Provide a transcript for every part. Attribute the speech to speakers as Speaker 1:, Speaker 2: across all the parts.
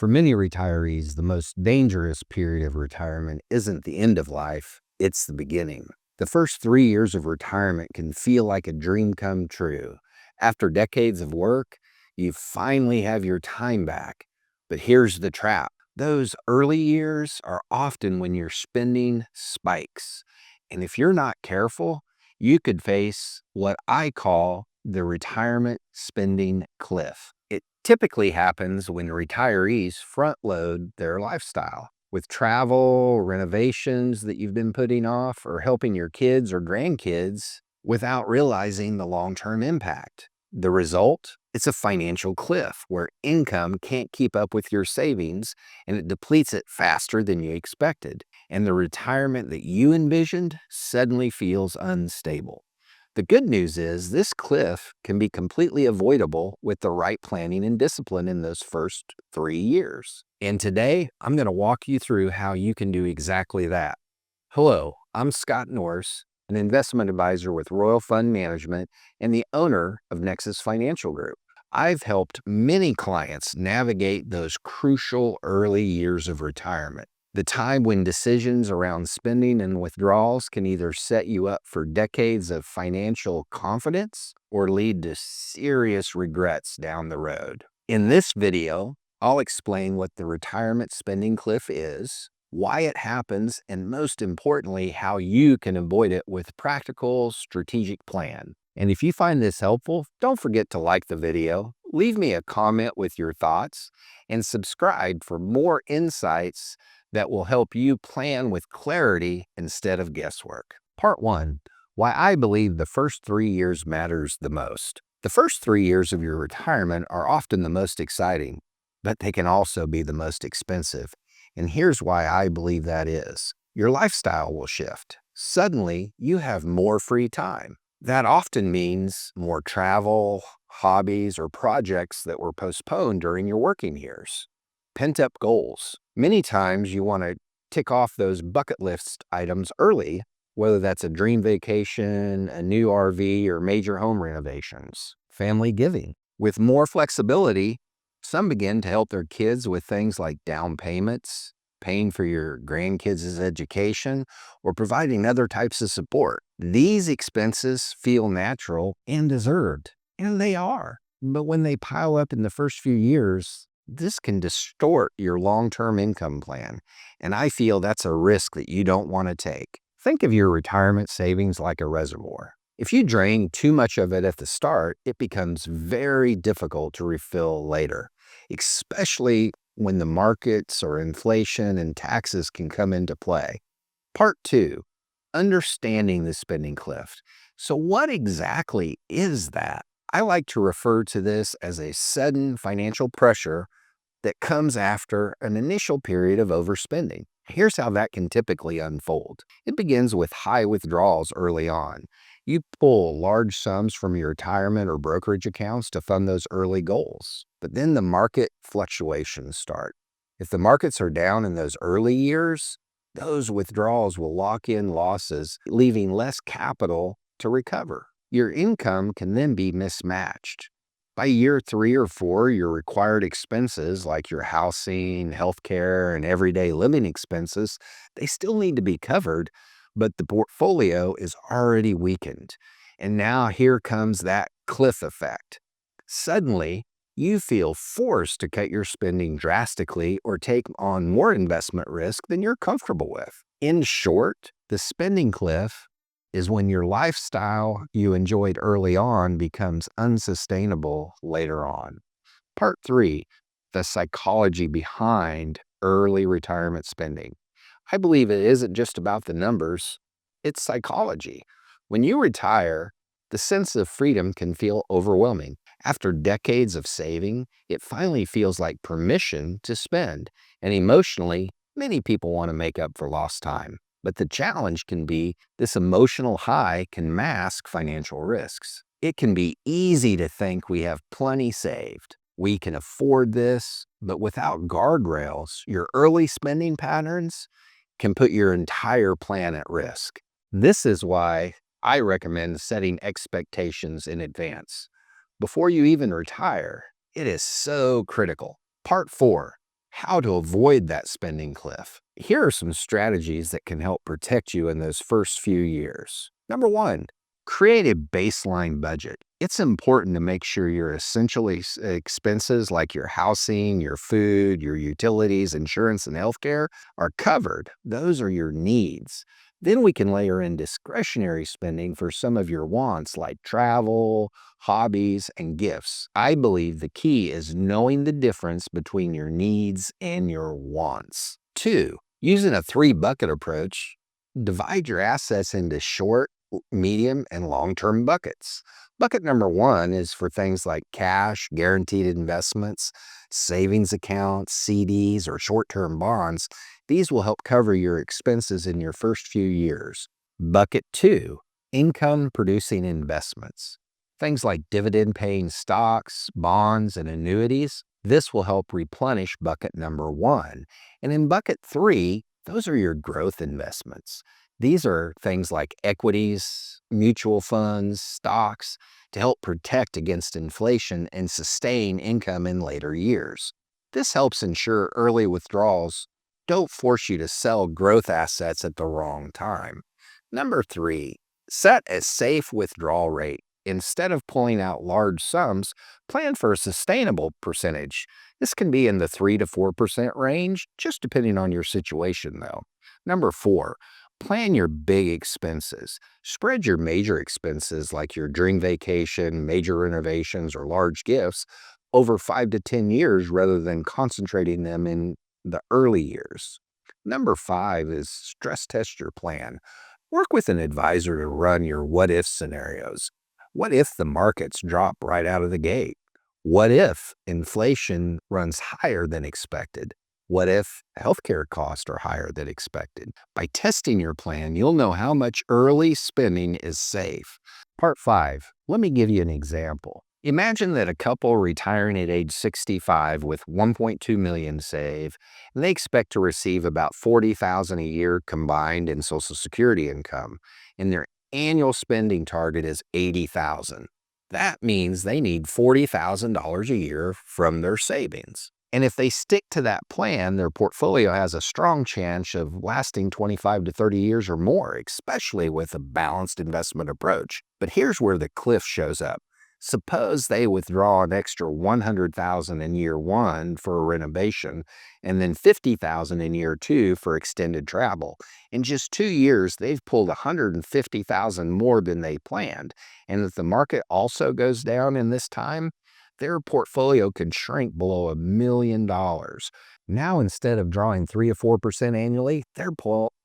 Speaker 1: For many retirees, the most dangerous period of retirement isn't the end of life, it's the beginning. The first 3 years of retirement can feel like a dream come true. After decades of work, you finally have your time back. But here's the trap. Those early years are often when your spending spikes. And if you're not careful, you could face what I call the retirement spending cliff. It typically happens when retirees front load their lifestyle with travel, renovations that you've been putting off, or helping your kids or grandkids without realizing the long-term impact. The result? It's a financial cliff where income can't keep up with your savings and it depletes it faster than you expected. And the retirement that you envisioned suddenly feels unstable. The good news is this cliff can be completely avoidable with the right planning and discipline in those first 3 years. And today, I'm going to walk you through how you can do exactly that. Hello, I'm Scott Norse, an investment advisor with Royal Fund Management and the owner of Nexus Financial Group. I've helped many clients navigate those crucial early years of retirement. The time when decisions around spending and withdrawals can either set you up for decades of financial confidence or lead to serious regrets down the road. In this video, I'll explain what the retirement spending cliff is, why it happens, and most importantly, how you can avoid it with practical, strategic plan. And if you find this helpful, don't forget to like the video, leave me a comment with your thoughts, and subscribe for more insights that will help you plan with clarity instead of guesswork. Part 1. Why I believe the first 3 years matters the most. The first 3 years of your retirement are often the most exciting, but they can also be the most expensive. And here's why I believe that is. Your lifestyle will shift. Suddenly, you have more free time. That often means more travel, hobbies, or projects that were postponed during your working years. Pent-up goals. Many times you want to tick off those bucket list items early, whether that's a dream vacation, a new RV, or major home renovations. Family giving. With more flexibility, some begin to help their kids with things like down payments, paying for your grandkids' education, or providing other types of support. These expenses feel natural and deserved, and they are. But when they pile up in the first few years, this can distort your long-term income plan, and I feel that's a risk that you don't want to take. Think of your retirement savings like a reservoir. If you drain too much of it at the start, it becomes very difficult to refill later, especially when the markets or inflation and taxes can come into play. Part 2, understanding the spending cliff. So what exactly is that? I like to refer to this as a sudden financial pressure that comes after an initial period of overspending. Here's how that can typically unfold. It begins with high withdrawals early on. You pull large sums from your retirement or brokerage accounts to fund those early goals. But then the market fluctuations start. If the markets are down in those early years, those withdrawals will lock in losses, leaving less capital to recover. Your income can then be mismatched. By year 3 or 4, your required expenses like your housing, healthcare, and everyday living expenses, they still need to be covered, but the portfolio is already weakened. And now here comes that cliff effect. Suddenly, you feel forced to cut your spending drastically or take on more investment risk than you're comfortable with. In short, the spending cliff is when your lifestyle you enjoyed early on becomes unsustainable later on. Part 3, the psychology behind early retirement spending. I believe it isn't just about the numbers, it's psychology. When you retire, the sense of freedom can feel overwhelming. After decades of saving, it finally feels like permission to spend. And emotionally, many people want to make up for lost time. But the challenge can be this emotional high can mask financial risks. It can be easy to think we have plenty saved. We can afford this, but without guardrails, your early spending patterns can put your entire plan at risk. This is why I recommend setting expectations in advance. Before you even retire, it is so critical. Part 4, How to avoid that spending cliff. Here are some strategies that can help protect you in those first few years. Number one, create a baseline budget. It's important to make sure your essential expenses like your housing, your food, your utilities, insurance, and healthcare are covered. Those are your needs. Then we can layer in discretionary spending for some of your wants like travel, hobbies, and gifts. I believe the key is knowing the difference between your needs and your wants. Two, using a three bucket approach, divide your assets into short, medium, and long-term buckets. Bucket number one is for things like cash, guaranteed investments, savings accounts, CDs, or short-term bonds. These will help cover your expenses in your first few years. Bucket two, income-producing investments. Things like dividend-paying stocks, bonds, and annuities. This will help replenish bucket number one. And in bucket three, those are your growth investments. These are things like equities, mutual funds, stocks to help protect against inflation and sustain income in later years. This helps ensure early withdrawals don't force you to sell growth assets at the wrong time. Number three, set a safe withdrawal rate. Instead of pulling out large sums, plan for a sustainable percentage. This can be in the 3 to 4% range, just depending on your situation, though. Number four, plan your big expenses. Spread your major expenses like your dream vacation, major renovations, or large gifts over 5 to 10 years rather than concentrating them in the early years. Number five is stress test your plan. Work with an advisor to run your what if scenarios. What if the markets drop right out of the gate? What if inflation runs higher than expected? What if healthcare costs are higher than expected? By testing your plan, you'll know how much early spending is safe. Part five, let me give you an example. Imagine that a couple retiring at age 65 with 1.2 million saved, and they expect to receive about 40,000 a year combined in Social Security income, and their annual spending target is 80,000. That means they need $40,000 a year from their savings. And if they stick to that plan, their portfolio has a strong chance of lasting 25 to 30 years or more, especially with a balanced investment approach. But here's where the cliff shows up. Suppose they withdraw an extra 100,000 in year one for a renovation and then 50,000 in year two for extended travel. In just 2 years, they've pulled 150,000 more than they planned. And if the market also goes down in this time, their portfolio can shrink below $1 million. Now, instead of drawing 3 or 4% annually, they're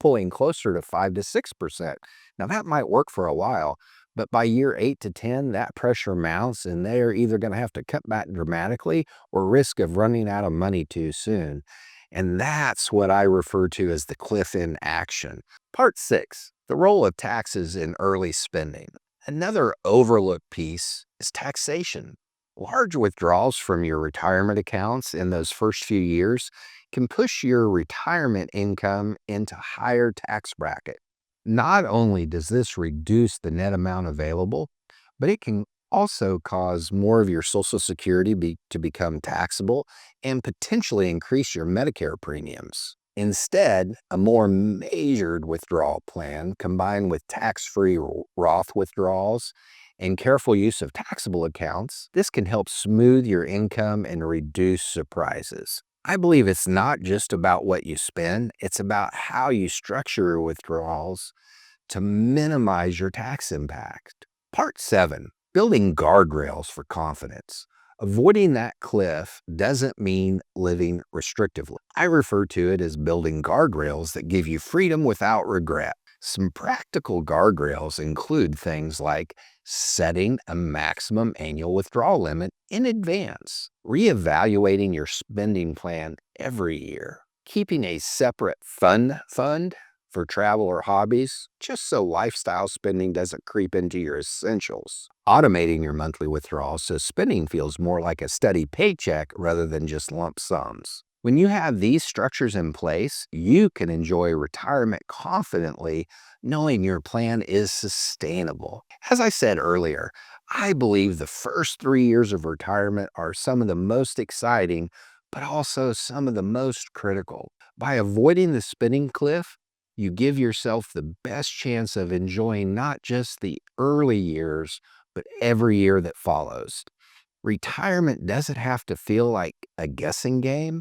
Speaker 1: pulling closer to 5 to 6%. Now, that might work for a while, but by year 8 to 10, that pressure mounts and they're either going to have to cut back dramatically or risk of running out of money too soon. And that's what I refer to as the cliff in action. Part six, the role of taxes in early spending. Another overlooked piece is taxation. Large withdrawals from your retirement accounts in those first few years can push your retirement income into higher tax bracket. Not only does this reduce the net amount available, but it can also cause more of your Social Security to become taxable and potentially increase your Medicare premiums. Instead, a more measured withdrawal plan combined with tax-free Roth withdrawals and careful use of taxable accounts, this can help smooth your income and reduce surprises. I believe it's not just about what you spend, it's about how you structure your withdrawals to minimize your tax impact. Part seven, building guardrails for confidence. Avoiding that cliff doesn't mean living restrictively. I refer to it as building guardrails that give you freedom without regret. Some practical guardrails include things like setting a maximum annual withdrawal limit in advance, reevaluating your spending plan every year, keeping a separate fund for travel or hobbies, just so lifestyle spending doesn't creep into your essentials, automating your monthly withdrawals so spending feels more like a steady paycheck rather than just lump sums. When you have these structures in place, you can enjoy retirement confidently, knowing your plan is sustainable. As I said earlier, I believe the first 3 years of retirement are some of the most exciting, but also some of the most critical. By avoiding the spending cliff, you give yourself the best chance of enjoying not just the early years, but every year that follows. Retirement doesn't have to feel like a guessing game.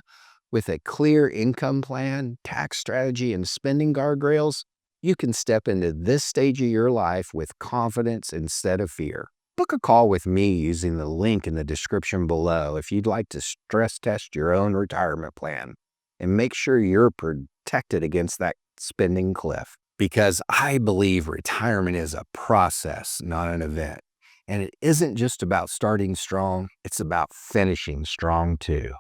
Speaker 1: With a clear income plan, tax strategy, and spending guardrails, you can step into this stage of your life with confidence instead of fear. Book a call with me using the link in the description below if you'd like to stress test your own retirement plan and make sure you're protected against that spending cliff. Because I believe retirement is a process, not an event. And it isn't just about starting strong, it's about finishing strong too.